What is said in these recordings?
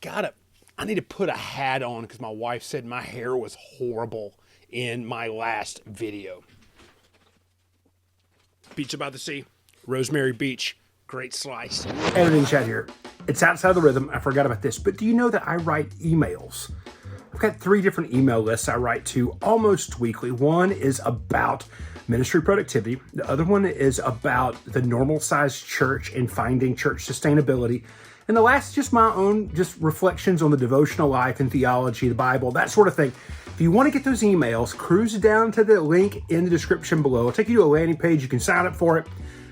I need to put a hat on because my wife said my hair was horrible in my last video. Beach by the sea, Rosemary Beach, great slice. Editing chat here. It's outside of the rhythm. I forgot about this, but do you know that I write emails? I've got 3 different email lists I write to almost weekly. One is about ministry productivity. The other one is about the normal sized church and finding church sustainability. And the last is just my own reflections on the devotional life and theology, the Bible, that sort of thing. If you want to get those emails, cruise down to the link in the description below. It'll take you to a landing page. You can sign up for it.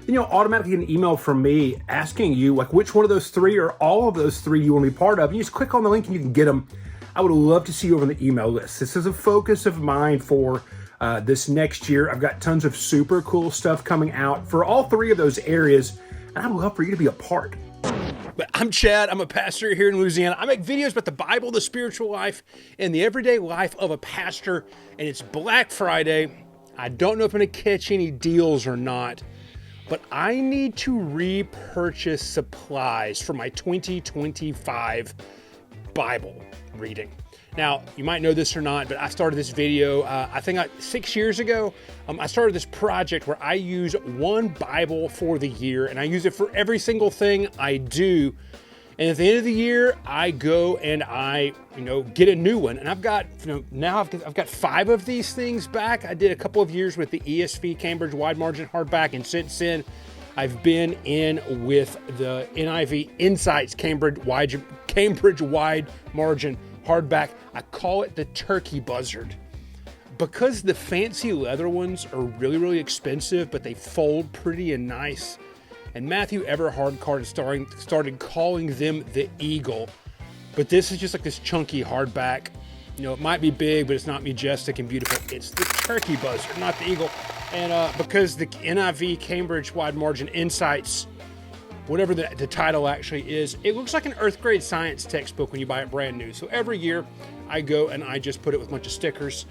Then you'll automatically get an email from me asking you like which one of those 3 or all of those 3 you want to be part of. And you just click on the link and you can get them. I would love to see you over on the email list. This is a focus of mine for this next year. I've got tons of super cool stuff coming out for all 3 of those areas. And I'd love for you to be a part. But I'm Chad. I'm a pastor here in Louisiana. I make videos about the Bible, the spiritual life, and the everyday life of a pastor. And it's Black Friday. I don't know if I'm going to catch any deals or not, but I need to repurchase supplies for my 2025 Bible reading. Now, you might know this or not, but I started this video, I think 6 years ago. I started this project where I use one Bible for the year, and I use it for every single thing I do. And at the end of the year, I go and I, get a new one. And I've got, now I've got 5 of these things back. I did a couple of years with the ESV Cambridge Wide Margin Hardback, and since then, I've been in with the NIV Insights Cambridge Wide Margin Hardback. I call it the Turkey Buzzard because the fancy leather ones are really, really expensive, but they fold pretty and nice. And Matthew Everhard started calling them the Eagle, but this is just like this chunky hardback. It might be big, but it's not majestic and beautiful. It's the Turkey Buzzard, not the Eagle. And because the NIV Cambridge Wide Margin Insights, whatever the title actually is, it looks like an 8th grade science textbook when you buy it brand new. So every year I go and I just put it with a bunch of stickers.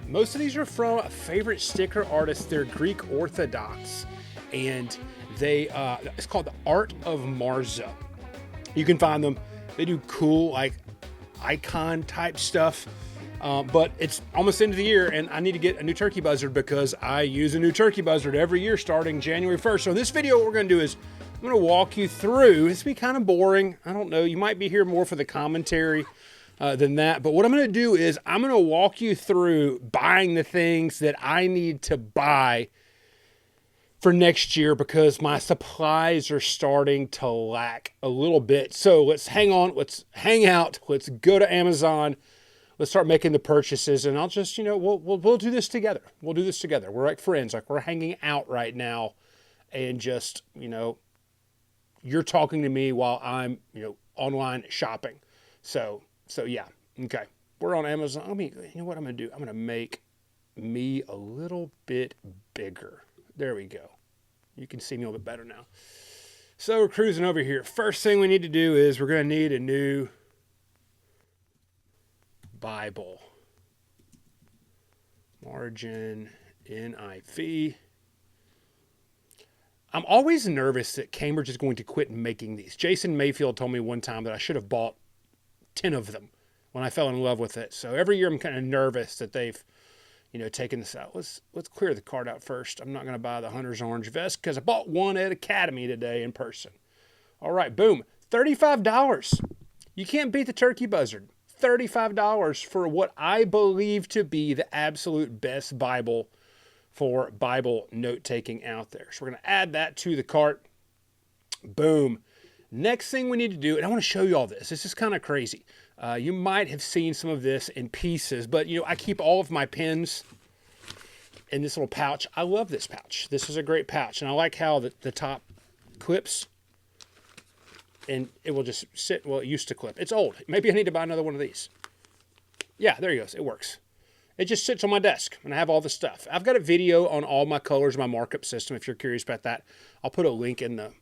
Most of these are from a favorite sticker artist. They're Greek Orthodox, and it's called the Art of Marza. You can find them. They do cool like icon type stuff. But it's almost the end of the year, and I need to get a new turkey buzzard because I use a new turkey buzzard every year starting January 1st. So in this video, what we're going to do is I'm going to walk you through. It's going to be kind of boring. I don't know. You might be here more for the commentary than that. But what I'm going to do is I'm going to walk you through buying the things that I need to buy for next year because my supplies are starting to lack a little bit. So let's hang on. Let's hang out. Let's go to Amazon. Let's start making the purchases, and I'll just, we'll do this together. We'll do this together. We're like friends. Like we're hanging out right now, and just, you're talking to me while I'm, online shopping. So yeah. Okay. We're on Amazon. You know what I'm going to do? I'm going to make me a little bit bigger. There we go. You can see me a little bit better now. So we're cruising over here. First thing we need to do is we're going to need a new Bible. Margin NIV. I'm always nervous that Cambridge is going to quit making these. Jason Mayfield told me one time that I should have bought 10 of them when I fell in love with it. So every year I'm kind of nervous that they've, taken this out. Let's clear the card out first. I'm not going to buy the Hunter's Orange Vest because I bought one at Academy today in person. All right, boom. $35. You can't beat the Turkey Buzzard. $35 for what I believe to be the absolute best Bible for Bible note-taking out there. So we're going to add that to the cart. Boom. Next thing we need to do, and I want to show you all this. This is kind of crazy. You might have seen some of this in pieces, but I keep all of my pens in this little pouch. I love this pouch. This is a great pouch, and I like how the top clips, and it will just sit. Well, it used to clip. It's old. Maybe I need to buy another one of these. Yeah, there he goes. It works. It just sits on my desk, and I have all the stuff. I've got a video on all my colors, my markup system, if you're curious about that. I'll put a link in the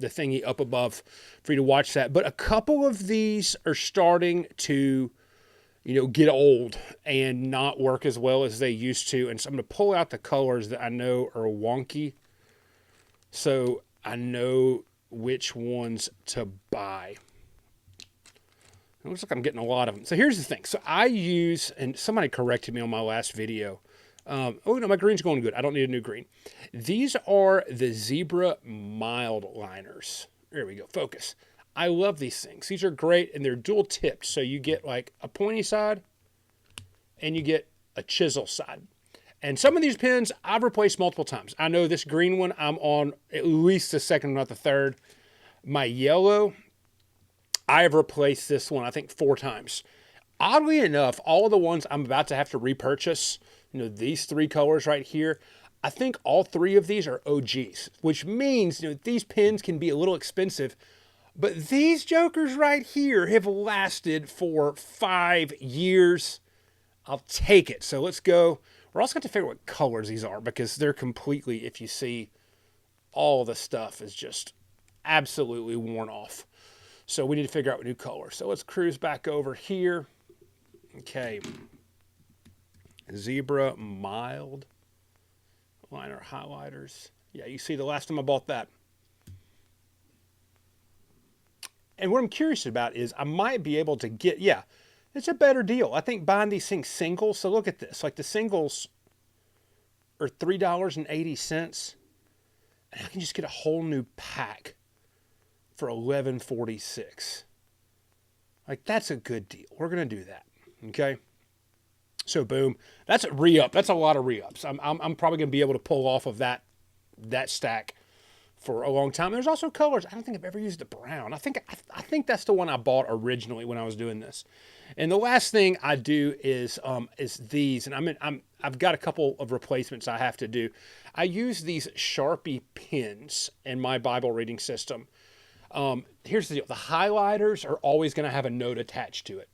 thingy up above for you to watch that. But a couple of these are starting to, get old and not work as well as they used to. And so I'm going to pull out the colors that I know are wonky, so I know which ones to buy. It looks like I'm getting a lot of them. So here's the thing. So I use, and somebody corrected me on my last video. Oh, no, my green's going good. I don't need a new green. These are the Zebra mild liners. There we go. Focus. I love these things. These are great, and they're dual tipped. So you get like a pointy side, and you get a chisel side. And some of these pens I've replaced multiple times. I know this green one, I'm on at least the second, not the third. My yellow, I have replaced this one, I think 4 times. Oddly enough, all of the ones I'm about to have to repurchase, these 3 colors right here, I think all 3 of these are OGs, which means, these pens can be a little expensive, but these jokers right here have lasted for 5 years. I'll take it. So let's go. We're also going to figure out what colors these are because they're completely, if you see, all the stuff is just absolutely worn off. So we need to figure out a new color. So let's cruise back over here. Okay. Zebra mild liner highlighters. Yeah, you see the last time I bought that. And what I'm curious about is I might be able to get, it's a better deal. I think buying these things singles. So look at this. Like the singles are $3.80. And I can just get a whole new pack for $11.46. Like that's a good deal. We're going to do that. Okay. So boom. That's a re-up. That's a lot of re-ups. I'm probably going to be able to pull off of that stack for a long time. There's also colors. I don't think I've ever used the brown. I think that's the one I bought originally when I was doing this. And the last thing I do is these, and I've got a couple of replacements I have to do. I use these Sharpie pens in my Bible reading system. Here's the deal: the highlighters are always going to have a note attached to it.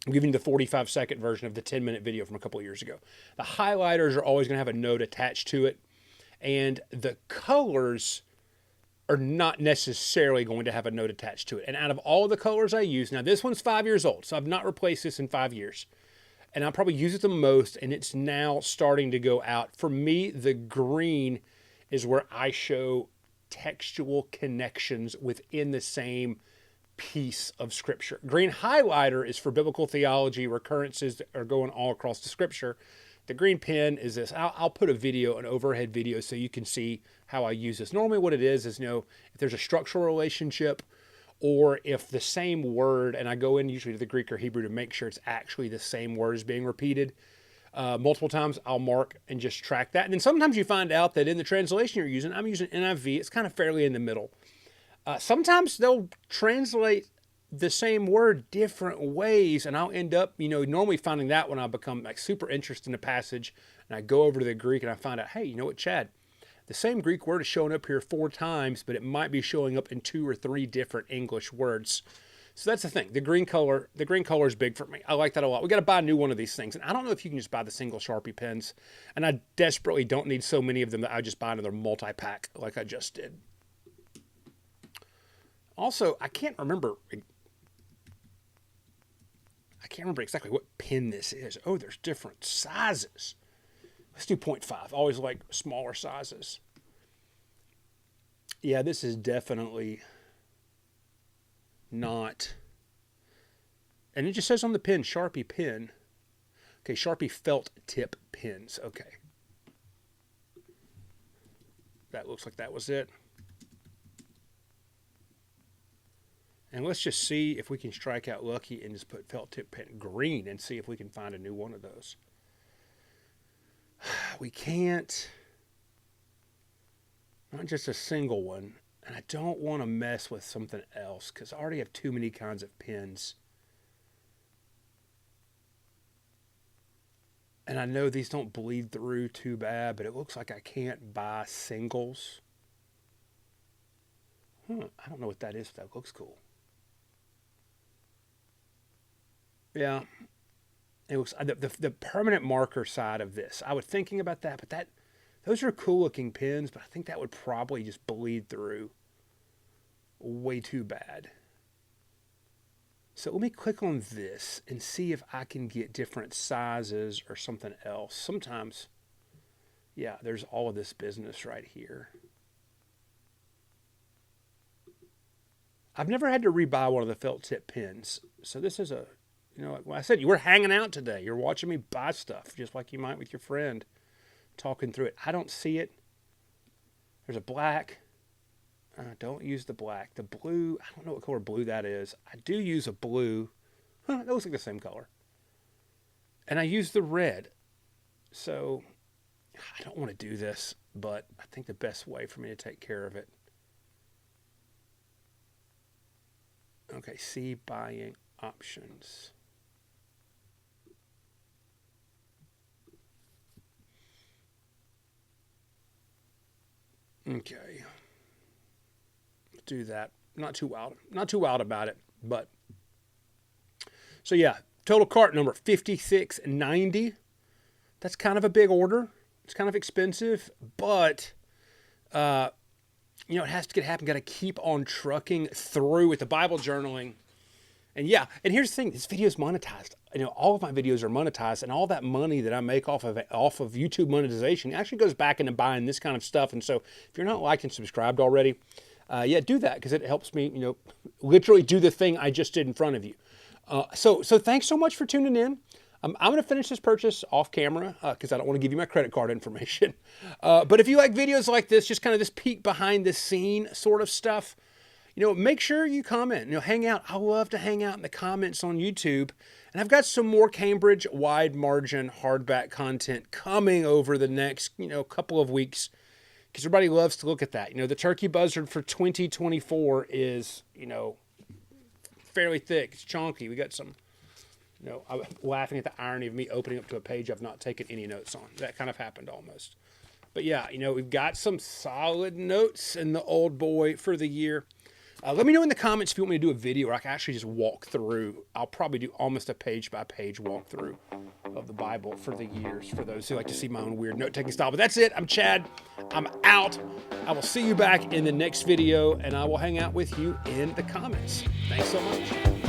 I'm giving you the 45-second version of the 10-minute video from a couple of years ago. The highlighters are always going to have a note attached to it. And the colors are not necessarily going to have a note attached to it. And out of all the colors I use, now this one's 5 years old, so I've not replaced this in 5 years. And I probably use it the most, and it's now starting to go out. For me, the green is where I show textual connections within the same piece of scripture. Green highlighter is for biblical theology, recurrences that are going all across the scripture. The green pen is this. I'll put an overhead video so you can see how I use this. Normally what it is, if there's a structural relationship or if the same word, and I go in usually to the Greek or Hebrew to make sure it's actually the same word is being repeated multiple times, I'll mark and just track that. And then sometimes you find out that in the translation you're using, I'm using NIV, it's kind of fairly in the middle. Sometimes they'll translate the same word different ways, and I'll end up, normally finding that when I become like super interested in a passage, and I go over to the Greek and I find out, hey, you know what, Chad? The same Greek word is showing up here 4 times, but it might be showing up in 2 or 3 different English words. So that's the thing. The green color is big for me. I like that a lot. We got to buy a new one of these things, and I don't know if you can just buy the single Sharpie pens, and I desperately don't need so many of them that I just buy another multi-pack like I just did. Also, I can't remember exactly what pen this is. Oh, there's different sizes. Let's do 0.5. Always like smaller sizes. Yeah, this is definitely not. And it just says on the pen, Sharpie pen. Okay, Sharpie felt tip pens. Okay. That looks like that was it. And let's just see if we can strike out lucky and just put felt tip pen green and see if we can find a new one of those. We can't. Not just a single one. And I don't want to mess with something else because I already have too many kinds of pens. And I know these don't bleed through too bad, but it looks like I can't buy singles. I don't know what that is, but that looks cool. Yeah, it looks the permanent marker side of this. I was thinking about that, but those are cool looking pens, but I think that would probably just bleed through way too bad. So let me click on this and see if I can get different sizes or something else. Sometimes, yeah, there's all of this business right here. I've never had to rebuy one of the felt tip pens. So this is a, like I said, you were hanging out today. You're watching me buy stuff, just like you might with your friend, talking through it. I don't see it. There's a black. Don't use the black. The blue, I don't know what color blue that is. I do use a blue. It looks like the same color. And I use the red. So I don't want to do this, but I think the best way for me to take care of it. Okay, see buying options. Okay. Do that. Not too wild about it, but so yeah, total cart number $56.90. That's kind of a big order. It's kind of expensive, but it has to happen. Got to keep on trucking through with the Bible journaling. And yeah, and here's the thing, this video is monetized. All of my videos are monetized, and all that money that I make off of YouTube monetization actually goes back into buying this kind of stuff. And so if you're not liked and subscribed already, do that, because it helps me, literally do the thing I just did in front of you. So thanks so much for tuning in. I'm going to finish this purchase off camera because I don't want to give you my credit card information. But if you like videos like this, just kind of this peek behind the scene sort of stuff, make sure you comment, hang out. I love to hang out in the comments on YouTube. And I've got some more Cambridge wide margin hardback content coming over the next, couple of weeks, because everybody loves to look at that. The turkey buzzard for 2024 is, fairly thick. It's chunky. We got some, I'm laughing at the irony of me opening up to a page I've not taken any notes on. That kind of happened almost. But yeah, we've got some solid notes in the old boy for the year. Let me know in the comments if you want me to do a video where I can actually just walk through. I'll probably do almost a page-by-page walkthrough of the Bible for the years, for those who like to see my own weird note-taking style. But that's it. I'm Chad. I'm out. I will see you back in the next video, and I will hang out with you in the comments. Thanks so much.